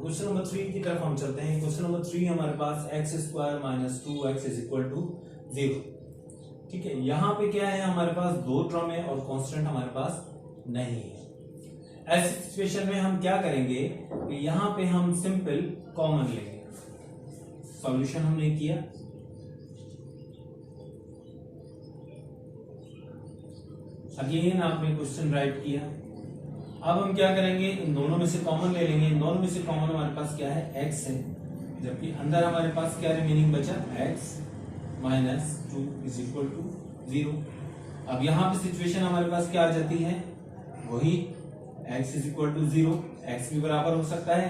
Question number 3 की तरफ हम चलते हैं। क्वेश्चन नंबर 3 हमारे पास x square minus 2x is equal to 0। ठीक है, यहाँ पे क्या है, हमारे पास दो टर्म है और कांस्टेंट हमारे पास नहीं है। ऐसी सिचुएशन में हम क्या करेंगे कि यहाँ पे हम सिंपल कॉमन लेंगे। सॉल्यूशन हमने किया, अगेन आपने क्वेश्चन राइट किया। अब हम क्या करेंगे, इन दोनों में से कॉमन ले लेंगे। इन दोनों में से कॉमन हमारे पास क्या है, x है, जबकि अंदर हमारे पास क्या रिमेनिंग बचा, x minus 2 is equal to 0। अब यहाँ पे सिचुएशन हमारे पास क्या आ जाती है, वही x is equal to 0। x भी बराबर हो सकता है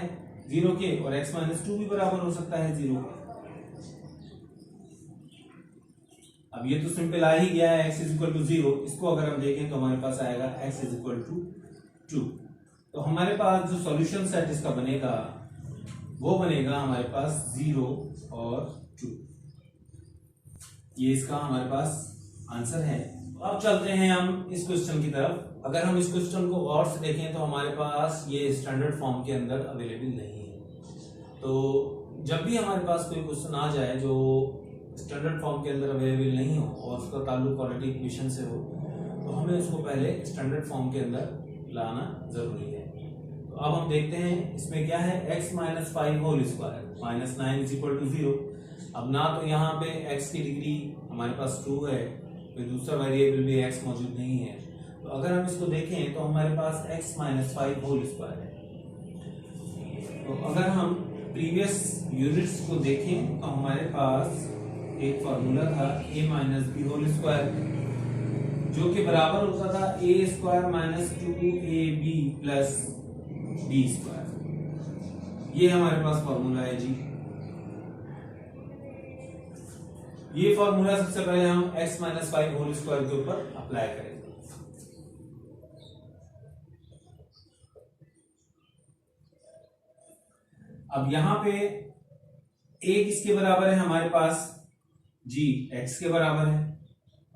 0 के और x माइनस 2 भी बराबर हो सकता है 0 के। अब ये तो सिंपल आ ही गया है, x इज इक्वल टू 0। इसको अगर हम देखें तो हमारे पास आएगा x इज इक्वल टू 2। तो हमारे पास जो सॉल्यूशन सेट इसका बनेगा वो बनेगा हमारे पास 0 और 2। ये इसका हमारे पास आंसर है। अब चलते हैं हम इस क्वेश्चन की तरफ। अगर हम इस क्वेश्चन को और से देखें तो हमारे पास ये स्टैंडर्ड फॉर्म के अंदर अवेलेबल नहीं है। तो जब भी हमारे पास कोई क्वेश्चन आ जाए जो स्टैंडर्ड फॉर्म के अंदर अवेलेबल नहीं हो और उसका ताल्लुक क्वाड्रेटिक इक्वेशन से हो, तो हमें उसको पहले स्टैंडर्ड फॉर्म के अंदर लाना जरूरी है। तो अब हम देखते हैं इसमें क्या है, x minus 5 whole square minus 9 is equal to 0। अब ना तो यहाँ पे x की डिग्री हमारे पास 2 है, कोई दूसरा वेरिएबल भी x मौजूद नहीं है। तो अगर हम इसको देखें तो हमारे पास x माइनस 5 होल स्क्वायर है। तो अगर हम प्रीवियस यूनिट्स को देखें तो हमारे पास एक फॉर्मूला था a minus b whole square, जो कि बराबर होता था a square minus 2ab plus b square. ये हमारे पास फॉर्मूला है जी। ये फॉर्मूला सबसे पहले हम x माइनस 5 होल स्क्वायर के ऊपर अप्लाई करेंगे। अब यहां पे a किसके बराबर है हमारे पास जी, x के बराबर है,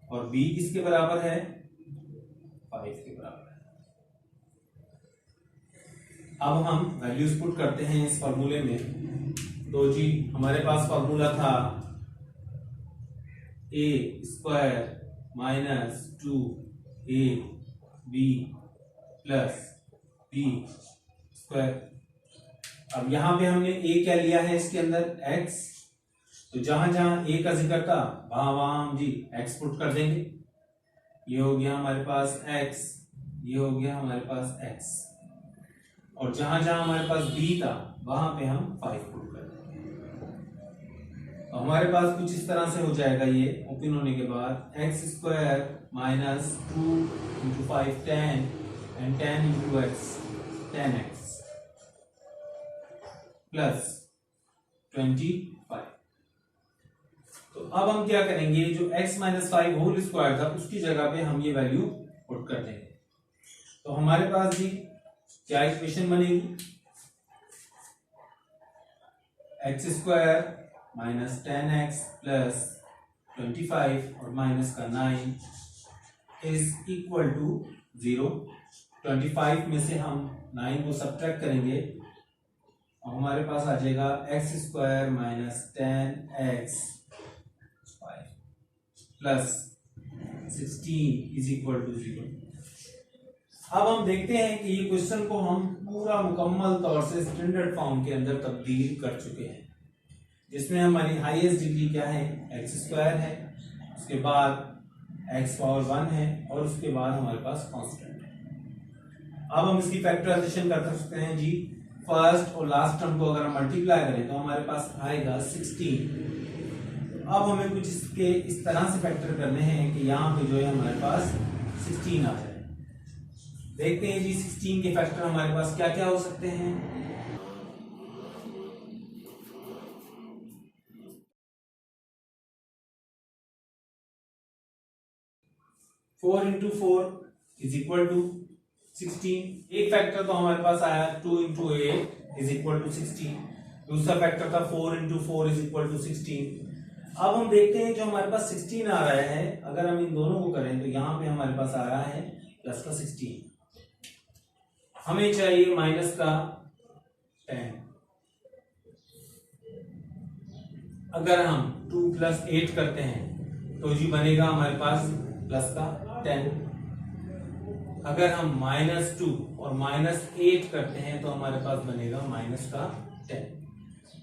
और b किसके बराबर है, 5 के बराबर है। अब हम वैल्यूज पुट करते हैं इस फॉर्मूले में। तो जी हमारे पास फॉर्मूला था a square minus 2ab plus b square. अब यहां पे हमने a क्या लिया है इसके अंदर, x। तो जहां जहां a का जिक्र था वहां वहां हम जी x पुट कर देंगे। ये हो गया हमारे पास x, ये हो गया हमारे पास x, और जहां जहां हमारे पास b था वहां पे हम 5 पुट कर देंगे। तो हमारे पास कुछ इस तरह से हो जाएगा। ये ओपन होने के बाद x square minus 2 into 5 10 and 10 into x 10x plus 25। तो अब हम क्या करेंगे, जो x माइनस 5 होल स्क्वायर था उसकी जगह पे हम ये वैल्यू पुट कर देंगे। तो हमारे पास भी क्या इक्वेशन बनेगी, x square minus 10x plus 25 और माइनस का 9 इज इक्वल टू 0। 25 में से हम 9 को सब्ट्रैक्ट करेंगे और हमारे पास आ जाएगा x square minus 10x plus 16 is equal to 0। अब हम देखते हैं कि ये क्वेश्चन को हम पूरा मुकम्मल तौर से स्टैंडर्ड फॉर्म के अंदर तब्दील कर चुके हैं, जिसमें हमारी हाईएस्ट डिग्री क्या है, एक्स स्क्वायर है, उसके बाद एक्स पावर 1 है, और उसके बाद हमारे पास कांस्टेंट है। अब हम इसकी फैक्टराइजेशन कर सकते हैं जी। फर्स्ट और लास्ट टर्म को अगर हम मल्टीप्लाई करें तो हमारे पास आएगा 16। अब हमें कुछ इसके इस तरह से फैक्टर करने हैं कि यहाँ पे जो है हमारे पास 16 आ जाए। देखते हैं जी 16 के फैक्टर हमारे पास क्या क्या हो सकते हैं। 4 इंटू 4 इज इक्वल टू 16। एक फैक्टर तो हमारे पास आया 2 इंटू 8 इज इक्वल टू 16। दूसरा फैक्टर था 4 इंटू 4 इज इक्वल टू 16। अब हम देखते हैं जो हमारे पास 16 आ रहा है, अगर हम इन दोनों को करें तो यहाँ पे हमारे पास आ रहा है प्लस का 16। हमें चाहिए माइनस का 10। अगर हम 2 + 8 करते हैं तो जी बनेगा हमारे पास प्लस का 10। अगर हम -2 और -8 करते हैं तो हमारे पास बनेगा माइनस का 10।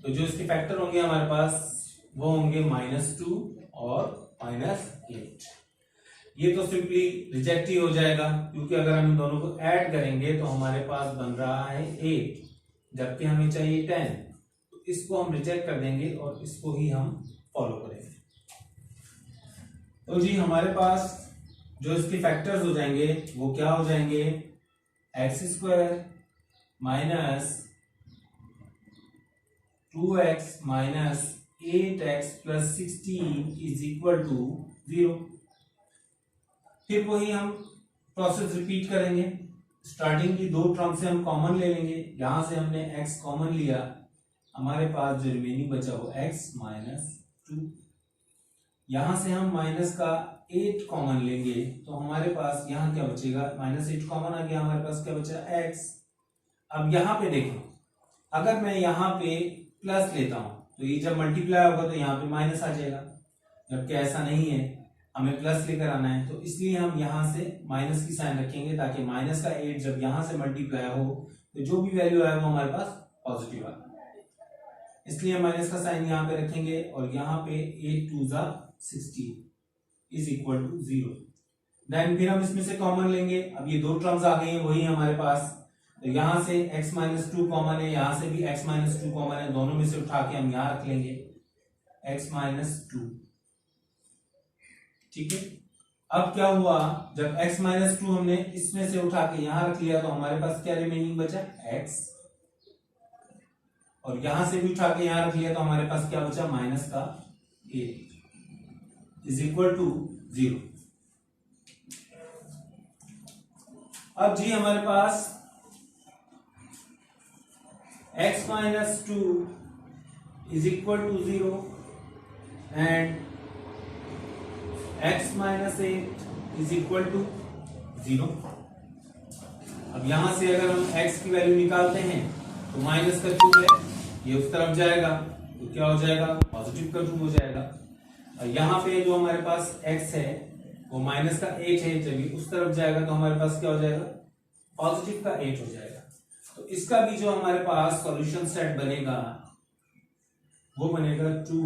तो जो इसके फैक्टर होंगे हमारे पास वो होंगे -2 और -8। ये तो सिंपली रिजेक्ट ही हो जाएगा, क्योंकि अगर हम इन दोनों को ऐड करेंगे तो हमारे पास बन रहा है 8, जबकि हमें चाहिए 10। तो इसको हम रिजेक्ट कर देंगे और इसको ही हम फॉलो करेंगे। तो जी हमारे पास जो इसके फैक्टर्स हो जाएंगे वो क्या हो जाएंगे, x² -2x -8x + 16 = 0। फिर वही हम प्रोसेस रिपीट करेंगे। स्टार्टिंग की दो टर्म से हम कॉमन ले लेंगे। यहां से हमने x कॉमन लिया, हमारे पास जो रिमेनिंग बचा वो x -2। यहां से हम माइनस का 8 कॉमन लेंगे तो हमारे पास यहाँ क्या बचेगा, -8 कॉमन आ गया, हमारे पास क्या बचा x। अब यहाँ पे देखो, अगर मैं यहाँ पे प्लस लेता हूं तो ये जब मल्टीप्लाई होगा तो यहाँ पे माइनस आ जाएगा, जबकि ऐसा नहीं है, हमें प्लस लेकर आना है। तो इसलिए हम यहाँ से माइनस की साइन रखेंगे ताकि माइनस का 8 जब यहाँ से मल्टीप्लाई हो तो जो भी वैल्यू आए वो हमारे पास पॉजिटिव आए, इसलिए माइनस का साइन यहाँ पे रखेंगे और यहाँ पे 8 2 16 = 0। देन फिर हम इसमें से कॉमन लेंगे। अब ये दो टर्म्स आ गई हैं वही हमारे पास, तो यहाँ से x -2 कॉमन है, यहाँ से भी x -2 कॉमन है, दोनों में से उठा के हम यहाँ रख लेंगे x -2। ठीक है, अब क्या हुआ, जब x -2 हमने इसमें से उठा के यहाँ रख लिया तो हमारे पास क्या रिमेनिंग बचा, x, और यहां से भी उठा के यहाँ रख लिया तो हमारे पास क्या बचा, -8 = 0। अब जी हमारे पास x -2 = 0 एंड x -8 = 0। अब यहां से अगर हम x की वैल्यू निकालते हैं तो माइनस का 2 है, ये उस तरफ जाएगा तो क्या हो जाएगा, पॉजिटिव का 2 हो जाएगा। और यहाँ पे जो हमारे पास x है वो माइनस का 8 है, जब ये उस तरफ जाएगा तो हमारे पास क्या हो जाएगा, पॉजिटिव का 8 हो जाएगा। तो इसका भी जो हमारे पास सॉल्यूशन सेट बनेगा वो बनेगा 2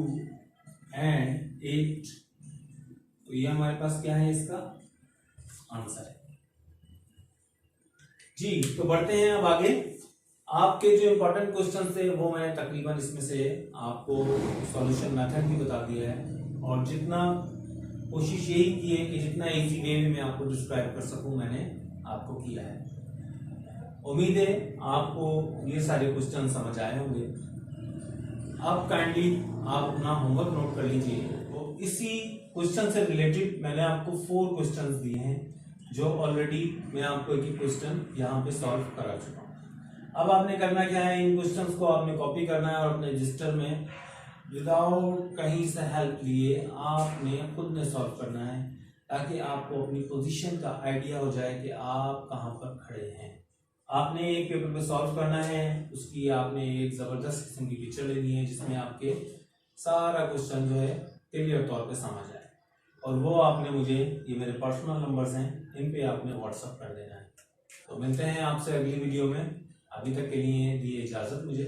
and 8। तो ये हमारे पास क्या है, इसका आंसर है जी। तो बढ़ते हैं अब आगे। आपके जो इंपॉर्टेंट क्वेश्चन थे वो मैं तकरीबन इसमें से आपको सॉल्यूशन मेथड भी बता दिया है, और जितना कोशिश यही की है कि जितना इजी वे में मैं आपको डिस्क्राइब कर सकूं मैंने आपको किया है। उम्मीद है आपको ये सारे क्वेश्चन समझ आए होंगे। अब काइंडली आप अपना होमवर्क नोट कर लीजिए। तो इसी क्वेश्चन से रिलेटेड मैंने आपको 4 क्वेश्चंस दिए हैं, जो ऑलरेडी मैं आपको एक क्वेश्चन यहाँ पे सॉल्व करा चुका हूँ। अब आपने करना क्या है, इन क्वेश्चंस को आपने कॉपी करना है और अपने रजिस्टर में विदाउट कहीं से हेल्प लिए आपने खुद ने सॉल्व करना है, ताकि आपको अपनी पोजीशन का आइडिया हो जाए कि आप कहाँ पर खड़े हैं। आपने एक पेपर पे सॉल्व करना है, उसकी आपने एक जबरदस्त किस्म की पिक्चर लेनी है जिसमें आपके सारा क्वेश्चन जो है क्लियर तौर पे समझ आए, और वो आपने मुझे, ये मेरे पर्सनल नंबर्स हैं, इन पे आपने व्हाट्सअप कर देना है। तो मिलते हैं आपसे अगली वीडियो में। अभी तक के लिए दिए इजाजत मुझे।